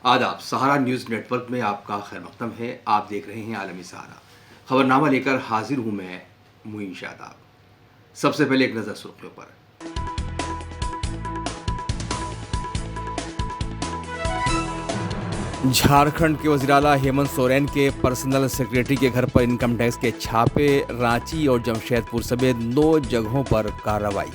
आदाब। सहारा news network में आपका खैर मकदम है। आप देख रहे हैं आलमी सहारा। खबरनामा लेकर हाजिर हूं मैं मुईन शादाब। सबसे पहले एक नज़र सुर्खियों पर। झारखंड के वज़ीर-ए-आला हेमंत सोरेन के पर्सनल सेक्रेटरी के घर पर इनकम टैक्स के छापे, रांची और जमशेदपुर समेत 9 जगहों पर कार्रवाई।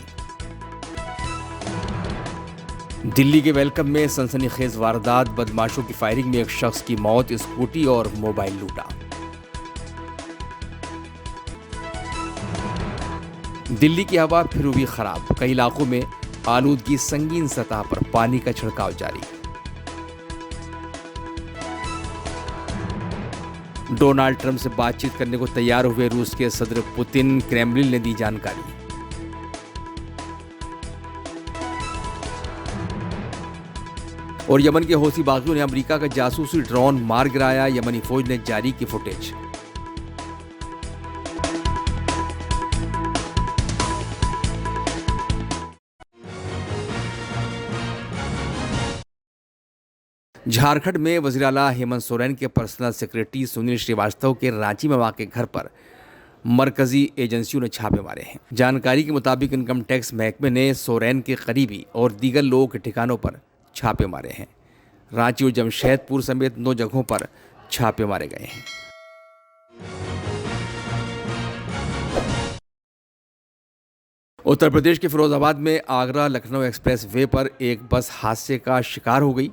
दिल्ली के वेलकम में सनसनीखेज वारदात, बदमाशों की फायरिंग में एक शख्स की मौत, स्कूटी और मोबाइल लूटा। दिल्ली की हवा फिर हुई खराब, कई इलाकों में आलूदगी संगीन सतह पर, पानी का छिड़काव जारी। डोनाल्ड ट्रंप से बातचीत करने को तैयार हुए रूस के सदर पुतिन, क्रेमलिन ने दी जानकारी। और यमन के हौसी बागियों ने अमेरिका का जासूसी ड्रोन मार गिराया, यमनी फौज ने जारी की फुटेज। झारखंड में वज़ीर-ए-आला हेमंत सोरेन के पर्सनल सेक्रेटरी सुनील श्रीवास्तव के रांची में वाक़ घर पर मरकजी एजेंसियों ने छापे मारे हैं। जानकारी के मुताबिक इनकम टैक्स महकमे ने सोरेन के करीबी और दीगर लोगों के ठिकानों पर छापे मारे हैं। रांची और जमशेदपुर समेत 9 जगहों पर छापे मारे गए हैं। उत्तर प्रदेश के फिरोजाबाद में आगरा लखनऊ एक्सप्रेस वे पर एक बस हादसे का शिकार हो गई।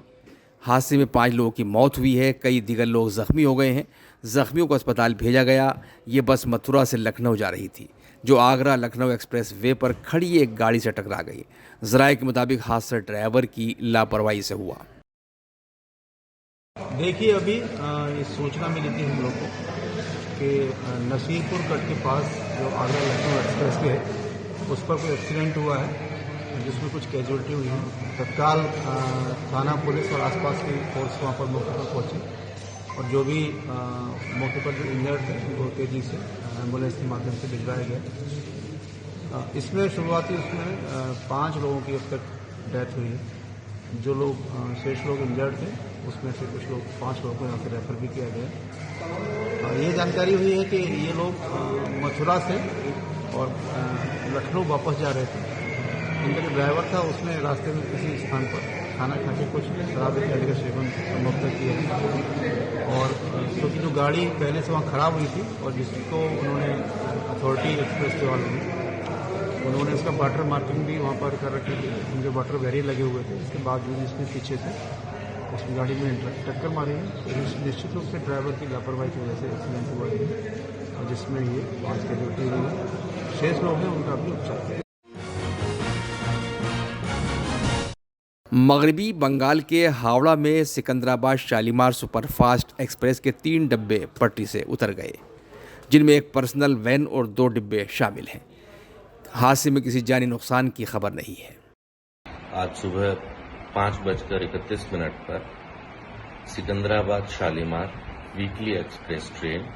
हादसे में 5 लोगों की मौत हुई है, कई दीगर लोग जख्मी हो गए हैं। जख्मियों को अस्पताल भेजा गया। ये बस मथुरा से लखनऊ जा रही थी, जो आगरा लखनऊ एक्सप्रेस वे पर खड़ी एक गाड़ी से टकरा गई। ज़राए के मुताबिक हादसा ड्राइवर की लापरवाही से हुआ। देखिए, अभी ये सूचना मिली थी हम लोग को कि नसीरपुर कट के पास जो आगरा लखनऊ एक्सप्रेस वे है उस पर कोई एक्सीडेंट हुआ है जिसमें कुछ कैजुअल्टी हुई है। तत्काल थाना पुलिस और आसपास की फोर्स वहाँ पर मौके पर पहुंची और जो भी मौके पर जो इंजर्ड थे उनको तेजी से एम्बुलेंस के माध्यम से भिजवाया गया। इसमें शुरुआती उसमें 5 लोगों की अब तक डेथ हुई है। जो लोग शेष लोग इंजर्ड थे उसमें से कुछ लोग 5 लोगों को यहाँ से रेफर भी किया गया। ये जानकारी हुई है कि ये लोग मथुरा से और लखनऊ वापस जा रहे थे। इनका जो ड्राइवर था उसने रास्ते में किसी स्थान पर खाना खा के कुछ शराब इत्यादि का सेवन संभवतः किया और क्योंकि जो गाड़ी पहले से वहाँ खराब हुई थी और जिसको उन्होंने अथॉरिटी एक्सप्रेस के वालों ने उन्होंने इसका वाटर मार्किंग भी वहाँ पर कर रखी थी, उनके वाटर बैरियर लगे हुए थे। इसके बावजूद इसने पीछे से उस गाड़ी में टक्कर मारी है। तो निश्चित रूप से ड्राइवर की लापरवाही की वजह से एक्सीडेंट हुआ है और जिसमें ये 5 कैजुअल्टी हुई है। शेष लोग हैं उनका भी उपचार। मगरबी बंगाल के हावड़ा में सिकंदराबाद शालीमार सुपरफास्ट एक्सप्रेस के 3 डिब्बे पटरी से उतर गए, जिनमें एक पर्सनल वैन और 2 डिब्बे शामिल हैं। हादसे में किसी जानी नुकसान की खबर नहीं है। आज सुबह 5:31 पर Secunderabad Shalimar weekly express train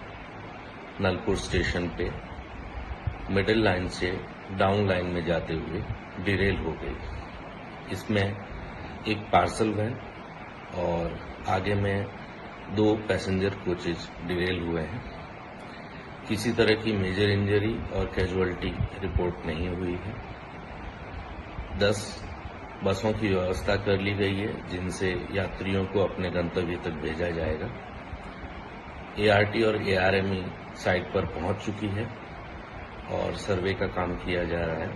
Nalpur station पे मिडिल लाइन से डाउन लाइन में जाते हुए डिरेल हो गई। इसमें एक पार्सल वैन और आगे में 2 पैसेंजर कोचेज डिरेल हुए हैं। किसी तरह की मेजर इंजरी और कैजुअल्टी रिपोर्ट नहीं हुई है। 10 बसों की व्यवस्था कर ली गई है जिनसे यात्रियों को अपने गंतव्य तक भेजा जाएगा। एआरटी और एआरएमई साइट पर पहुंच चुकी है और सर्वे का काम किया जा रहा है।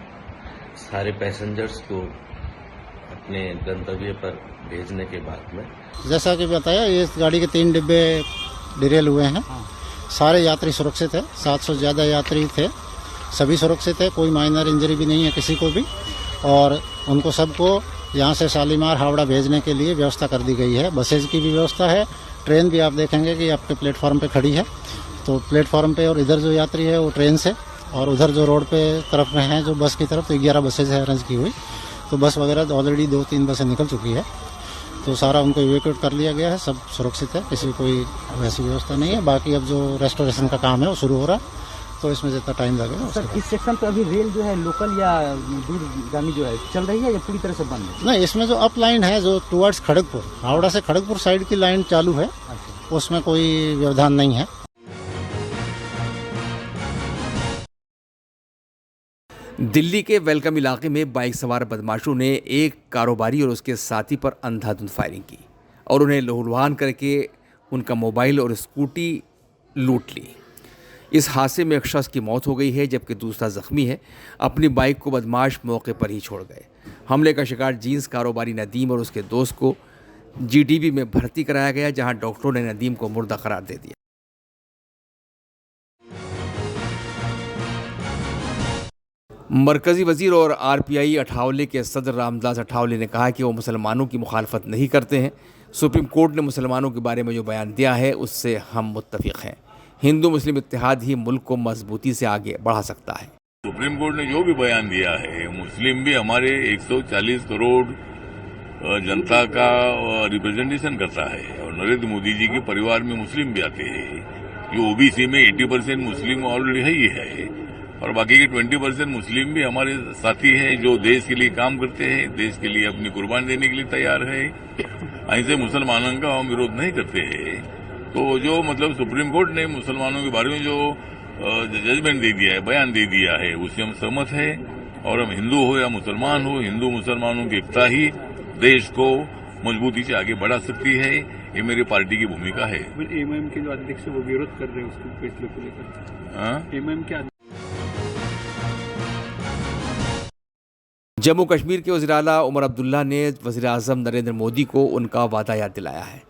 सारे पैसेंजर्स को अपने गंतव्य पर भेजने के बाद में, जैसा कि बताया, ये गाड़ी के 3 डिब्बे डिरेल हुए हैं। सारे यात्री सुरक्षित है, 700 से ज़्यादा यात्री थे, सभी सुरक्षित है, कोई माइनर इंजरी भी नहीं है किसी को भी। और उनको सबको यहाँ से शालीमार हावड़ा भेजने के लिए व्यवस्था कर दी गई है। बसेज की भी व्यवस्था है। ट्रेन भी आप देखेंगे कि आपके प्लेटफॉर्म पे खड़ी है, तो प्लेटफॉर्म पे और इधर जो यात्री है वो ट्रेन से, और उधर जो रोड पे तरफ में है जो बस की तरफ, तो 11 बसेज है अरेंज की हुई। तो बस वगैरह ऑलरेडी 2-3 बसें निकल चुकी है, तो सारा उनको इवैक्यूएट कर लिया गया है। सब सुरक्षित है, किसी कोई वैसी व्यवस्था नहीं है। बाकी अब जो रेस्टोरेशन का काम है वो शुरू हो रहा है तो इसमें जितना टाइम लगेगा। सर, इस सेक्शन पे अभी रेल जो है लोकल या दूरगामी जो है चल रही है या पूरी तरह से बंद है? नहीं, इसमें जो अप लाइन है जो टुवर्ड्स खड़गपुर, हावड़ा से खड़गपुर साइड की लाइन चालू है, उसमें कोई व्यवधान नहीं है। दिल्ली के वेलकम इलाके में बाइक सवार बदमाशों ने एक कारोबारी और उसके साथी पर अंधाधुंध फायरिंग की और उन्हें लहूलुहान करके उनका मोबाइल और स्कूटी लूट ली। इस हादसे में एक शख्स की मौत हो गई है जबकि दूसरा जख्मी है। अपनी बाइक को बदमाश मौके पर ही छोड़ गए। हमले का शिकार जींस कारोबारी नदीम और उसके दोस्त को जीडीबी में भर्ती कराया गया, जहां डॉक्टरों ने नदीम को मुर्दा करार दे दिया। मरकजी वजीर और आरपीआई अठावले के सदर रामदास अठावले ने कहा कि वो मुसलमानों की मुखालफत नहीं करते हैं। सुप्रीम कोर्ट ने मुसलमानों के बारे में जो बयान दिया है उससे हम मुत्तफिक हैं। हिंदू मुस्लिम इत्तेहाद ही मुल्क को मजबूती से आगे बढ़ा सकता है। सुप्रीम कोर्ट ने जो भी बयान दिया है, मुस्लिम भी हमारे 140 करोड़ जनता का रिप्रेजेंटेशन करता है और नरेंद्र मोदी जी के परिवार में मुस्लिम भी आते हैं। जो ओबीसी में 80% मुस्लिम ऑलरेडी ही है और बाकी के 20% मुस्लिम भी हमारे साथी हैं जो देश के लिए काम करते हैं, देश के लिए अपनी कुर्बान देने के लिए तैयार है। ऐसे मुसलमानों का हम विरोध नहीं करते हैं। तो जो मतलब सुप्रीम कोर्ट ने मुसलमानों के बारे में जो जजमेंट दे दिया है, बयान दे दिया है, उससे हम सहमत है। और हम हिंदू हो या मुसलमान हो, हिंदू मुसलमानों की एकता ही देश को मजबूती से आगे बढ़ा सकती है। ये मेरी पार्टी की भूमिका है। एमआईएम के जो अध्यक्ष है वो विरोध कर रहे हैं उसके फैसले को लेकर। एमआईएम के जम्मू कश्मीर के वज़ीर आला उमर अब्दुल्ला ने वज़ीर आज़म नरेंद्र मोदी को उनका वादा याद दिलाया है,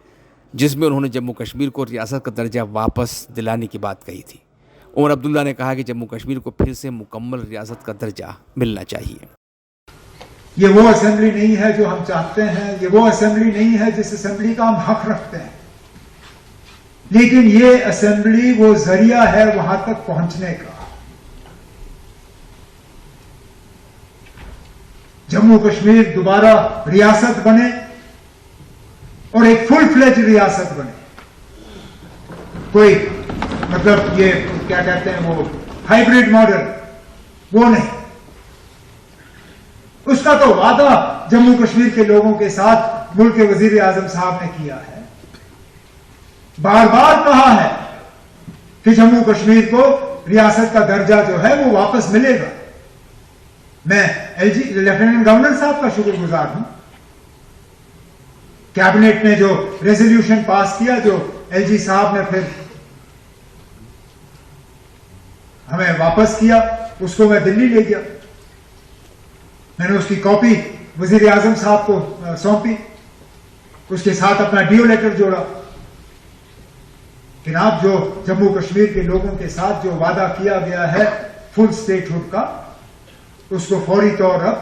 जिसमें उन्होंने जम्मू कश्मीर को रियासत का दर्जा वापस दिलाने की बात कही थी। उमर अब्दुल्ला ने कहा कि जम्मू कश्मीर को फिर से मुकम्मल रियासत का दर्जा मिलना चाहिए। ये वो असेंबली नहीं है जो हम चाहते हैं, ये वो असेंबली नहीं है जिस असेंबली का हम हक रखते हैं, लेकिन ये असेंबली वो जरिया है वहां तक पहुंचने का। जम्मू कश्मीर दोबारा रियासत बने और एक फुल फ्लेज रियासत बने। कोई मतलब ये क्या कहते हैं वो हाइब्रिड मॉडल, वो नहीं। उसका तो वादा जम्मू कश्मीर के लोगों के साथ मुल्क के वजीर आजम साहब ने किया है। बार बार कहा है कि जम्मू कश्मीर को रियासत का दर्जा जो है वो वापस मिलेगा। मैं एलजी लेफ्टिनेंट गवर्नर साहब का शुक्रगुजार हूं। कैबिनेट ने जो रेजोल्यूशन पास किया, जो एलजी साहब ने फिर हमें वापस किया, उसको मैं दिल्ली ले गया। मैंने उसकी कॉपी वजीर आजम साहब को सौंपी, उसके साथ अपना डीओ लेटर जोड़ा कि आप जो जम्मू कश्मीर के लोगों के साथ जो वादा किया गया है फुल स्टेटहुड का, उसको फौरी तौर पर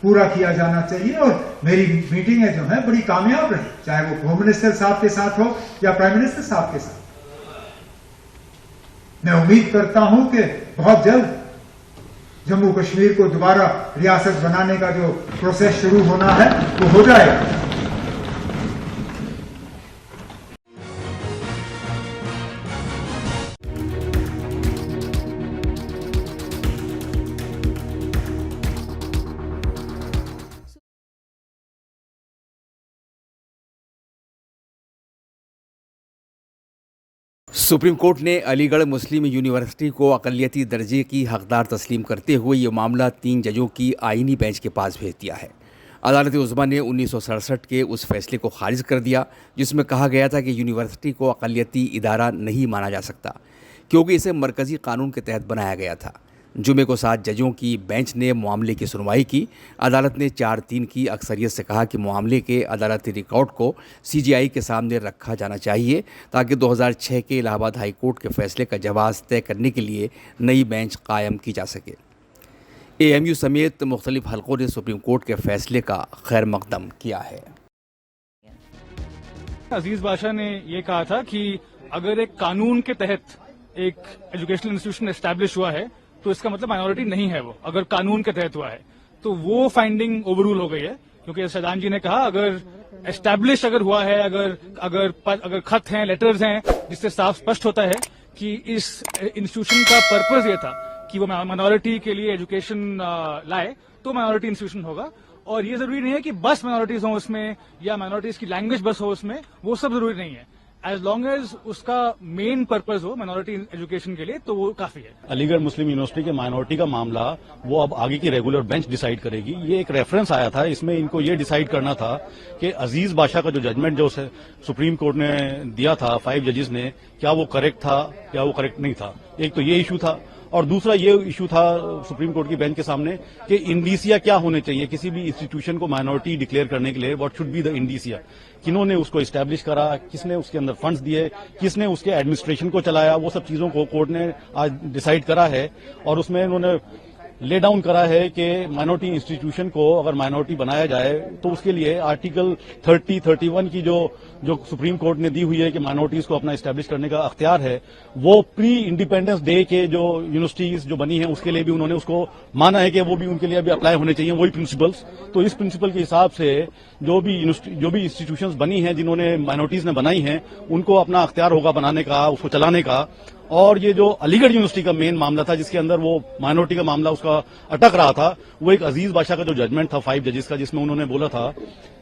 पूरा किया जाना चाहिए। और मेरी मीटिंगें जो हैं बड़ी कामयाब रही, चाहे वो होम मिनिस्टर साहब के साथ हो या प्राइम मिनिस्टर साहब के साथ। मैं उम्मीद करता हूं कि बहुत जल्द जम्मू कश्मीर को दोबारा रियासत बनाने का जो प्रोसेस शुरू होना है वो हो जाएगा। सुप्रीम कोर्ट ने अलीगढ़ मुस्लिम यूनिवर्सिटी को अक़लियती दर्जे की हकदार तस्लीम करते हुए ये मामला 3 जजों की आईनी बेंच के पास भेज दिया है। अदालत उज़्मा ने 1967 के उस फैसले को खारिज कर दिया जिसमें कहा गया था कि यूनिवर्सिटी को अक़लियती इदारा नहीं माना जा सकता क्योंकि इसे मरकज़ी कानून के तहत बनाया गया था। जुमे को 7 जजों की बेंच ने मामले की सुनवाई की। अदालत ने 4-3 की अक्सरियत से कहा कि मामले के अदालती रिकॉर्ड को सीजीआई के सामने रखा जाना चाहिए ताकि 2006 के इलाहाबाद हाई कोर्ट के फैसले का जवाब तय करने के लिए नई बेंच कायम की जा सके। एएमयू समेत मुख्तलिफ हलकों ने सुप्रीम कोर्ट के फैसले का खैर मकदम किया है। अजीज बादशाह ने ये कहा था कि अगर एक कानून के तहत एक एजुकेशनल इंस्टीट्यूशन एस्टैब्लिश हुआ है तो इसका मतलब माइनॉरिटी नहीं है। वो अगर कानून के तहत हुआ है तो वो फाइंडिंग ओवररूल हो गई है, क्योंकि शहजान जी ने कहा अगर एस्टैब्लिश अगर हुआ है, अगर खत हैं, लेटर्स हैं जिससे साफ स्पष्ट होता है कि इस इंस्टीट्यूशन का पर्पस ये था कि वो माइनॉरिटी के लिए एजुकेशन लाए, तो माइनॉरिटी इंस्टीट्यूशन होगा। और ये जरूरी नहीं है कि बस माइनॉरिटीज हो उसमें या माइनॉरिटीज की लैंग्वेज बस हो उसमें, वो सब जरूरी नहीं है। एज लॉन्ग एज उसका मेन पर्पस हो माइनॉरिटी एजुकेशन के लिए, तो वो काफी है। अलीगढ़ मुस्लिम यूनिवर्सिटी के माइनॉरिटी का मामला वो अब आगे की रेगुलर बेंच डिसाइड करेगी। ये एक रेफरेंस आया था, इसमें इनको ये डिसाइड करना था कि अजीज बादशाह का जो जजमेंट जो सुप्रीम कोर्ट ने दिया था 5 जजेस ने, क्या वो करेक्ट था या वो करेक्ट नहीं था। एक तो ये इशू था, और दूसरा ये इशू था सुप्रीम कोर्ट की बेंच के सामने कि इंडीसिया क्या होने चाहिए किसी भी इंस्टीट्यूशन को माइनॉरिटी डिक्लेयर करने के लिए। व्हाट शुड बी द इंडीसिया, किन्होंने उसको इस्टेब्लिश करा, किसने उसके अंदर फंड्स दिए, किसने उसके एडमिनिस्ट्रेशन को चलाया, वो सब चीजों को कोर्ट ने आज डिसाइड करा है। और उसमें उन्होंने ले डाउन करा है कि माइनॉरिटी इंस्टीट्यूशन को अगर माइनॉरिटी बनाया जाए तो उसके लिए आर्टिकल 30-31 की जो सुप्रीम कोर्ट ने दी हुई है कि माइनॉरिटीज को अपना इस्टेब्लिश करने का अख्तियार है, वो प्री इंडिपेंडेंस डे के जो यूनिवर्सिटीज जो बनी है उसके लिए भी उन्होंने उसको माना है कि वो भी उनके लिए भी अप्लाई होने चाहिए वही प्रिंसिपल्स। तो इस प्रिंसिपल के हिसाब से जो भी इंस्टीट्यूशंस बनी हैं जिन्होंने माइनॉरिटीज ने बनाई हैं, उनको अपना अख्तियार होगा बनाने का, उसको चलाने का। और ये जो अलीगढ़ यूनिवर्सिटी का मेन मामला था जिसके अंदर वो माइनॉरिटी का मामला उसका अटक रहा था, वो एक अजीज बादशाह का जो जजमेंट था 5 जजेस का, जिसमें उन्होंने बोला था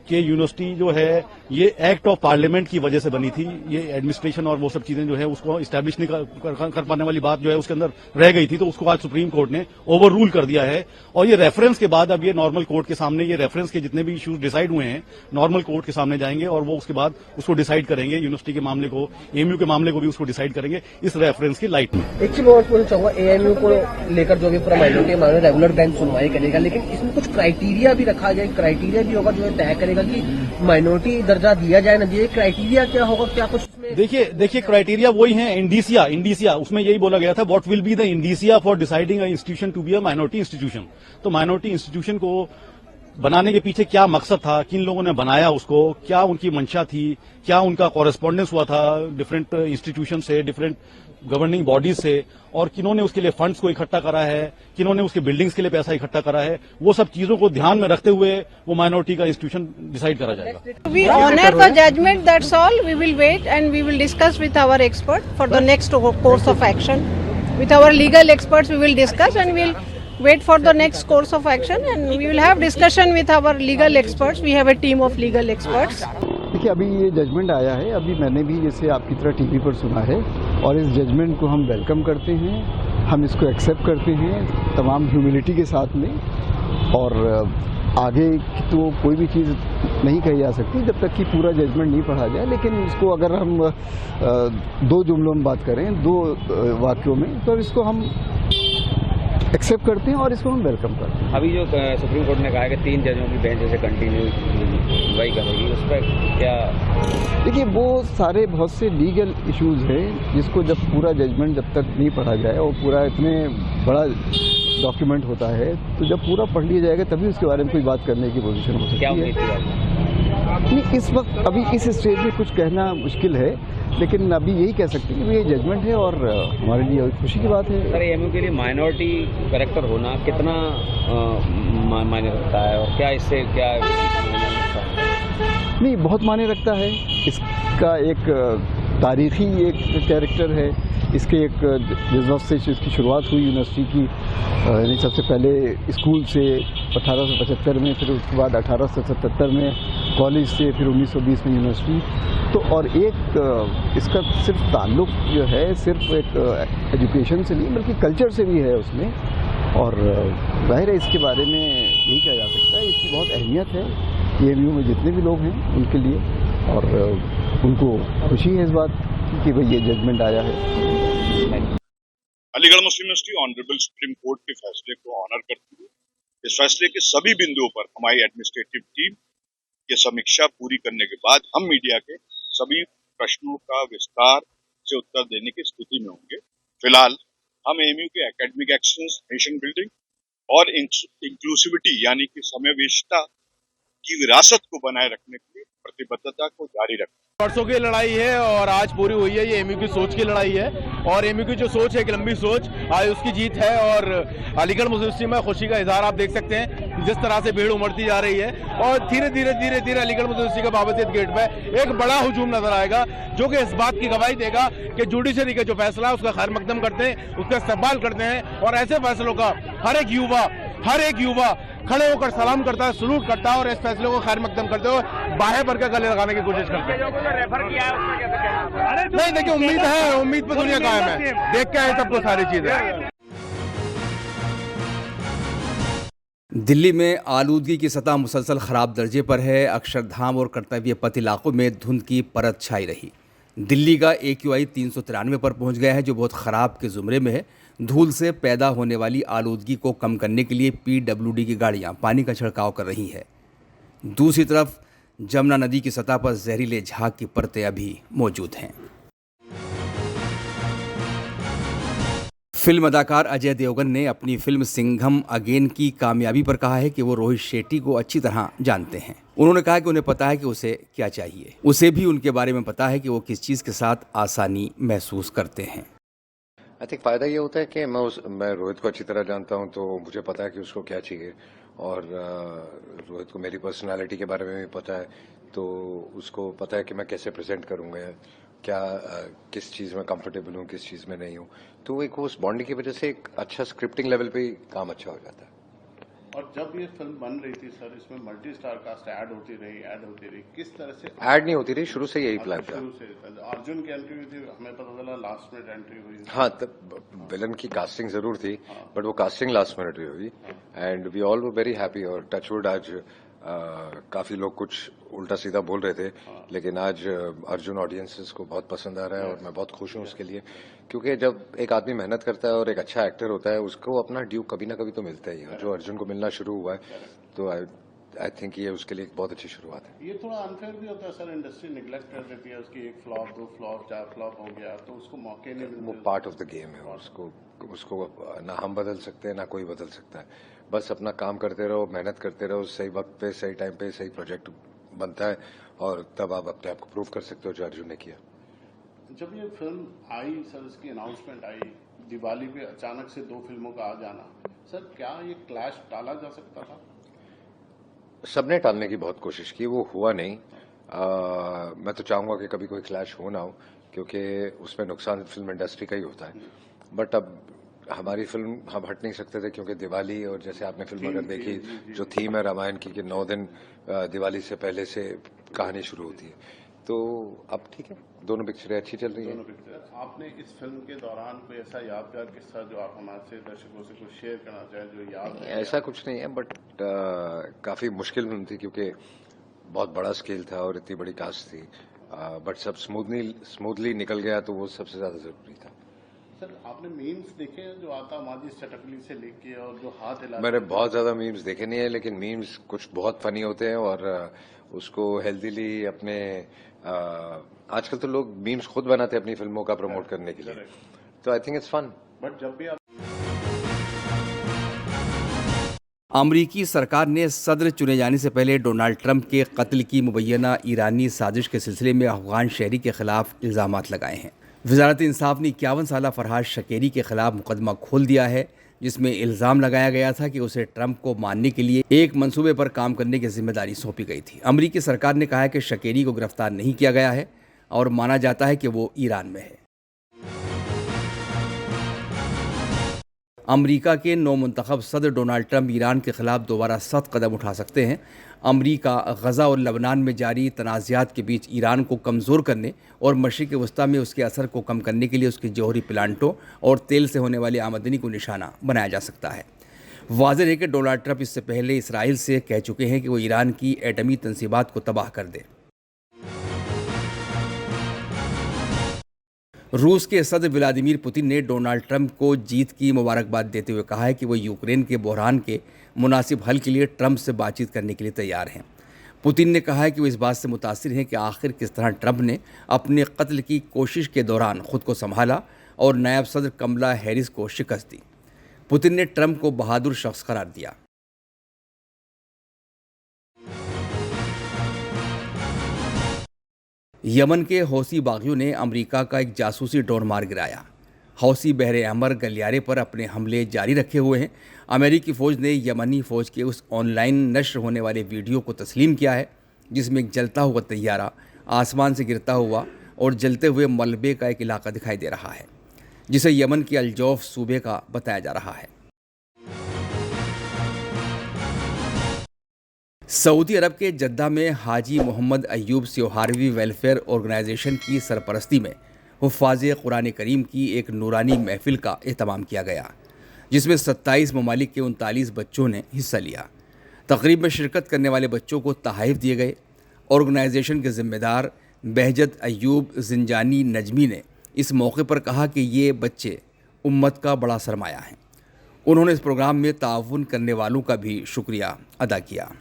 कि यूनिवर्सिटी जो है ये एक्ट ऑफ पार्लियामेंट की वजह से बनी थी, ये एडमिनिस्ट्रेशन और वो सब चीजें जो है उसको इस्टेब्लिश नहीं कर पाने वाली बात जो है उसके अंदर रह गई थी, तो उसको आज सुप्रीम कोर्ट ने ओवर रूल कर दिया है। और ये रेफरेंस के बाद अब ये नॉर्मल कोर्ट के सामने ये रेफरेंस के जितने भी इश्यूज डिसाइड हुए हैं नॉर्मल कोर्ट के सामने जाएंगे और वो उसके बाद उसको डिसाइड करेंगे। यूनिवर्सिटी के मामले को, एएमयू के मामले को भी उसको डिसाइड करेंगे इस रेफरेंस की लाइट में। एक चीज और पूछना चाहूंगा, एएमयू को लेकर जो भी पूरा माइनॉरिटी मामला रेगुलर बेंच सुनवाई करेगा, लेकिन इसमें कुछ क्राइटेरिया भी रखा गया, क्राइटेरिया भी होगा जो है तय करेगा कि माइनॉरिटी दर्जा दिया जाए ना दिए, क्राइटेरिया क्या होगा, क्या कुछ इसमें? देखिए क्राइटेरिया वही है, इंडीसिया उसमें यही बोला गया था, what will be the indicia for deciding a institution to be a minority institution. तो माइनॉरिटी इंस्टीट्यूशन को बनाने के पीछे क्या मकसद था, किन लोगों ने बनाया उसको, क्या उनकी मंशा थी, क्या उनका कॉरेस्पॉन्डेंस हुआ था डिफरेंट इंस्टीट्यूशन से, डिफरेंट गवर्निंग बॉडीज से, और किन्होंने उसके लिए फंड्स को इकट्ठा करा है, किन्होंने उसके बिल्डिंग्स के लिए पैसा इकट्ठा करा है, वो सब चीजों को ध्यान में रखते हुए वो माइनॉरिटी का इंस्टीट्यूशन डिसाइड करा जाएगा। We honor the judgment, that's all. We will wait and we will discuss with our expert for the next course of action. With our legal experts we will discuss and we will wait for the next course of action and we will have discussion with our legal experts. We have a team of legal experts. देखिए अभी ये judgement आया है, अभी मैंने भी जैसे आपकी तरह टीवी पर सुना है और इस जजमेंट को हम वेलकम करते हैं, हम इसको एक्सेप्ट करते हैं तमाम ह्यूमिलिटी के साथ में। और आगे की तो कोई भी चीज़ नहीं कही जा सकती जब तक कि पूरा जजमेंट नहीं पढ़ा जाए, लेकिन इसको अगर हम 2 जुमलों में बात करें, 2 वाक्यों में, तो इसको हम एक्सेप्ट करते हैं और इसको हम वेलकम करते हैं। अभी जो सुप्रीम कोर्ट ने कहा है कि 3 जजों की बेंच जैसे कंटिन्यू सुनवाई करेगी, उस पर क्या? देखिए वो सारे बहुत से लीगल इश्यूज हैं जिसको जब पूरा जजमेंट जब तक नहीं पढ़ा जाए और पूरा इतने बड़ा डॉक्यूमेंट होता है तो जब पूरा पढ़ लिया जाएगा तभी उसके बारे में कोई बात करने की पोजीशन हो सकती है। नहीं, इस वक्त अभी इस स्टेज में कुछ कहना मुश्किल है, लेकिन अभी यही कह सकते हैं कि ये जजमेंट है और हमारे लिए खुशी की बात है। सर एएमयू के लिए माइनॉरिटी करेक्टर होना कितना मायने रखता है और क्या इससे क्या नहीं, बहुत मायने रखता है। इसका एक तारीखी एक कैरेक्टर है, इसके एक जिस वक्त से इसकी शुरुआत हुई यूनिवर्सिटी की, यानी सबसे पहले स्कूल से 1875 में, फिर उसके बाद 1877 में कॉलेज से, फिर 1920 में यूनिवर्सिटी। तो और एक इसका सिर्फ ताल्लुक जो है सिर्फ एक एजुकेशन से नहीं बल्कि कल्चर से भी है उसमें, और जाहिर है इसके बारे में यही कहा जा सकता है इसकी बहुत अहमियत है एएमयू में जितने भी लोग हैं उनके लिए, और उनको खुशी है इस बात कि भाई ये जजमेंट आया है। अलीगढ़ मुस्लिम यूनिवर्सिटी ऑनरेबल सुप्रीम कोर्ट के फैसले को ऑनर करती है। इस फैसले के सभी बिंदुओं पर हमारी एडमिनिस्ट्रेटिव टीम ये समीक्षा पूरी करने के बाद हम मीडिया के सभी प्रश्नों का विस्तार से उत्तर देने की स्थिति में होंगे। फिलहाल हम एएमयू के एकेडमिक एक्सलेंस, नेशन बिल्डिंग और इंक्लूसिविटी यानी कि समावेशिता की विरासत को बनाए रखने के लिए प्रतिबद्धता को जारी रखें। वर्षों की लड़ाई है और आज पूरी हुई है। ये एमयू की सोच की लड़ाई है और एमयू की जो सोच है, एक लंबी सोच, आज उसकी जीत है। और अलीगढ़ मुस्लिम यूनिवर्सिटी में खुशी का इजहार आप देख सकते हैं, जिस तरह से भीड़ उमड़ती जा रही है। और धीरे धीरे अलीगढ़ मुस्लिम यूनिवर्सिटी के बाबतियत गेट पे एक बड़ा हुजूम नजर आएगा, जो कि इस बात की गवाही देगा कि जुडिशरी का जो फैसला है उसका खैर मकदम करते हैं, उसका इस्तेमाल करते हैं। और ऐसे फैसलों का हर एक युवा खड़े होकर सलाम करता है, सलूट करता है और इस फैसले को खैर मकदम करते हुए बाहें भर के गले लगाने की कोशिश करते हैं। नहीं, देखिए, उम्मीद पर दुनिया कायम है, देख के आए सबको सारी चीजें। दिल्ली में आलूदगी की सतह मुसलसल ख़राब दर्जे पर है। अक्षरधाम और कर्तव्य पथ इलाकों में धुंध की परत छाई रही। दिल्ली का AQI 393 पर पहुंच गया है, जो बहुत ख़राब के ज़ुमरे में है। धूल से पैदा होने वाली आलूदगी को कम करने के लिए PWD की गाड़ियां पानी का छिड़काव कर रही हैं। दूसरी तरफ जमुना नदी की सतह पर जहरीले झाग की परतें अभी मौजूद हैं। फिल्म अदाकार अजय देवगन ने अपनी फिल्म सिंघम अगेन की कामयाबी पर कहा है कि वो रोहित शेट्टी को अच्छी तरह जानते हैं। उन्होंने कहा कि उन्हें पता है कि उसे क्या चाहिए, उसे भी उनके बारे में पता है कि वो किस चीज़ के साथ आसानी महसूस करते हैं। आई थिंक फ़ायदा ये होता है कि मैं रोहित को अच्छी तरह जानता हूँ, तो मुझे पता है कि उसको क्या चाहिए। और रोहित को मेरी पर्सनालिटी के बारे में भी पता है, तो उसको पता है कि मैं कैसे प्रेजेंट करूँगा, क्या किस चीज़ में कंफर्टेबल हूँ, किस चीज़ में नहीं हूँ। तो एक उस बॉन्डिंग की वजह से एक अच्छा स्क्रिप्टिंग लेवल पे काम अच्छा हो जाता है। और जब ये फिल्म बन रही थी सर, इसमें मल्टी स्टार कास्ट ऐड होती रही, किस तरह से? ऐड नहीं होती रही, शुरू से यही प्लान था। शुरू से अर्जुन की एंट्री हुई थी, हमें पता चला लास्ट मिनट एंट्री हुई। हाँ, तब विलन की कास्टिंग जरूर थी, बट वो कास्टिंग लास्ट मिनट हुई। And we all were very happy. और टचवुड आज काफी लोग कुछ उल्टा सीधा बोल रहे थे, लेकिन आज अर्जुन ऑडियंसेस को बहुत पसंद आ रहा है और मैं बहुत खुश हूँ उसके लिए। क्योंकि जब एक आदमी मेहनत करता है और एक अच्छा एक्टर होता है, उसको अपना ड्यू कभी ना कभी तो मिलता ही है। जो अर्जुन को मिलना शुरू हुआ है, तो आई थिंक ये उसके लिए एक बहुत अच्छी शुरुआत है। ये थोड़ा अनफेयर भी होता है सर, इंडस्ट्री निगलेक्ट कर देती है उसकी, एक फ्लॉप, 2 फ्लॉप, 4 फ्लॉप हो गया तो उसको मौके नहीं मिलते। वो पार्ट ऑफ द गेम है, उसको ना हम बदल सकते हैं ना कोई बदल सकता है। बस अपना काम करते रहो, मेहनत करते रहो, सही वक्त पे, सही टाइम पे सही प्रोजेक्ट बनता है और तब आप अपने आप को प्रूव कर सकते हो, जो अर्जुन ने किया। जब ये फिल्म आई सर, इसकी अनाउंसमेंट आई दिवाली पे, अचानक से 2 फिल्मों का आ जाना, सर क्या ये क्लैश टाला जा सकता था? सबने टालने की बहुत कोशिश की, वो हुआ नहीं। मैं तो चाहूंगा कि कभी कोई क्लैश हो ना हो, क्योंकि उसमें नुकसान फिल्म इंडस्ट्री का ही होता है। बट अब हमारी फिल्म हम हट नहीं सकते थे, क्योंकि दिवाली, और जैसे आपने फिल्म अगर देखी, जो थीम है रामायण की कि 9 दिन दिवाली से पहले से कहानी शुरू होती है, तो अब ठीक है, दोनों पिक्चरें अच्छी चल रही हैं। आपने इस फिल्म के दौरान कोई ऐसा यादगार किस्सा जो आप हमारे दर्शकों से कुछ शेयर करना चाहें, जो याद है? ऐसा कुछ नहीं है, बट काफी मुश्किल फिल्म थी, क्योंकि बहुत बड़ा स्केल था और इतनी बड़ी कास्ट थी। बट सब स्मूथली निकल गया, तो वो सबसे ज्यादा जरूरी था। सर आपने मीम्स देखे हैं जो आता माजी चटकली से लेके और जो हाथ हिला? मैंने बहुत ज्यादा मीम्स देखे नहीं है, लेकिन मीम्स कुछ बहुत फनी होते हैं और उसको हेल्दीली अपने आजकल तो लोग मीम्स खुद बनाते हैं अपनी फिल्मों का प्रमोट करने के लिए, तो I think it's fun. But जब भी आप अमरीकी सरकार ने सदर चुने जाने से पहले डोनाल्ड ट्रंप के कत्ल की मुबैना ईरानी साजिश के सिलसिले में अफगान शहरी के खिलाफ इल्जामात लगाए हैं। वजारत इंसाफ ने 51 साला फरहाद शकेरी के खिलाफ मुकदमा खोल दिया है, जिसमें इल्ज़ाम लगाया गया था कि उसे ट्रंप को मारने के लिए एक मंसूबे पर काम करने की जिम्मेदारी सौंपी गई थी। अमरीकी सरकार ने कहा है कि शकेरी को गिरफ्तार नहीं किया गया है और माना जाता है कि वो ईरान में है। अमरीका के नौमुंतखब सदर डोनाल्ड ट्रंप ईरान के खिलाफ दोबारा सख्त कदम उठा सकते हैं। अमरीका गज़ा और लबनान में जारी तनाज़ात के बीच ईरान को कमज़ोर करने और मशरिक़ वस्ता में उसके असर को कम करने के लिए उसके जौहरी प्लांटों और तेल से होने वाली आमदनी को निशाना बनाया जा सकता है। वाज़ेह है कि डोनाल्ड ट्रंप इससे पहले इसराइल से कह चुके हैं कि वो ईरान की एटमी तंसीबात को तबाह कर दे। रूस के सदर व्लादिमीर पुतिन ने डोनाल्ड ट्रंप को जीत की मुबारकबाद देते हुए कहा है कि वो यूक्रेन के बहरान के मुनासिब हल के लिए ट्रंप से बातचीत करने के लिए तैयार हैं। पुतिन ने कहा है कि वो इस बात से मुतासिर हैं कि आखिर किस तरह ट्रंप ने अपने कत्ल की कोशिश के दौरान खुद को संभाला और नायब सदर कमला हैरिस को शिकस्त दी। पुतिन ने ट्रंप को बहादुर शख्स करार दिया। यमन के हौसी बागियों ने अमेरिका का एक जासूसी ड्रोन मार गिराया। हौसी बहरे अहमर गलियारे पर अपने हमले जारी रखे हुए हैं। अमेरिकी फ़ौज ने यमनी फ़ौज के उस ऑनलाइन नश्र होने वाले वीडियो को तस्लीम किया है जिसमें एक जलता हुआ तैयारा आसमान से गिरता हुआ और जलते हुए मलबे का एक इलाका दिखाई दे रहा है, जिसे यमन के अलजौफ सूबे का बताया जा रहा है। सऊदी अरब के जद्दा में हाजी मोहम्मद अय्यूब स्योहारवी वेलफेयर ऑर्गेनाइजेशन की सरपरस्ती में हुफ़ाज़े कुरान करीम की एक नूरानी महफिल का एहतमाम किया गया, जिसमें 27 ममालिक के 39 बच्चों ने हिस्सा लिया। तकरीब में शिरकत करने वाले बच्चों को तोहफ़े दिए गए। ऑर्गेनाइजेशन के ज़िम्मेदार बहजत अय्यूब जिंजानी नजमी ने इस मौके पर कहा कि ये बच्चे उम्मत का बड़ा सरमाया हैं। उन्होंने इस प्रोग्राम में ताउन करने वालों का भी शुक्रिया अदा किया।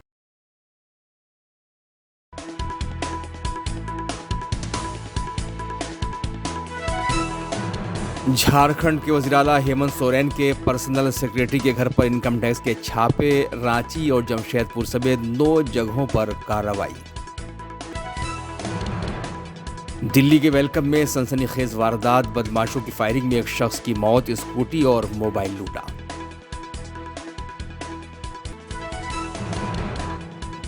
झारखंड के वज़ीर-ए-आला हेमंत सोरेन के पर्सनल सेक्रेटरी के घर पर इनकम टैक्स के छापे, रांची और जमशेदपुर समेत 9 जगहों पर कार्रवाई। दिल्ली के वेलकम में सनसनीखेज वारदात, बदमाशों की फायरिंग में एक शख्स की मौत, स्कूटी और मोबाइल लूटा।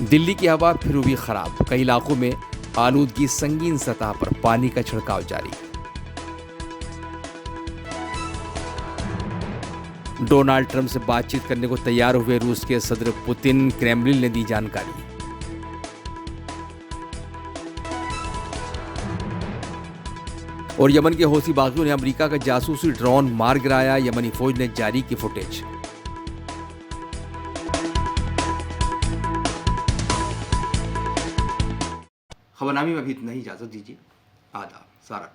दिल्ली की हवा फिर हुई खराब, कई इलाकों में आलूदगी संगीन सतह पर, पानी का छिड़काव जारी। डोनाल्ड ट्रंप से बातचीत करने को तैयार हुए रूस के सदर पुतिन, क्रेमलिन ने दी जानकारी। और यमन के हौसी बागियों ने अमेरिका का जासूसी ड्रोन मार गिराया, यमनी फौज ने जारी की फुटेज। खबरनामे में अभी इतना ही, इजाजत दीजिए। आदाब, सारा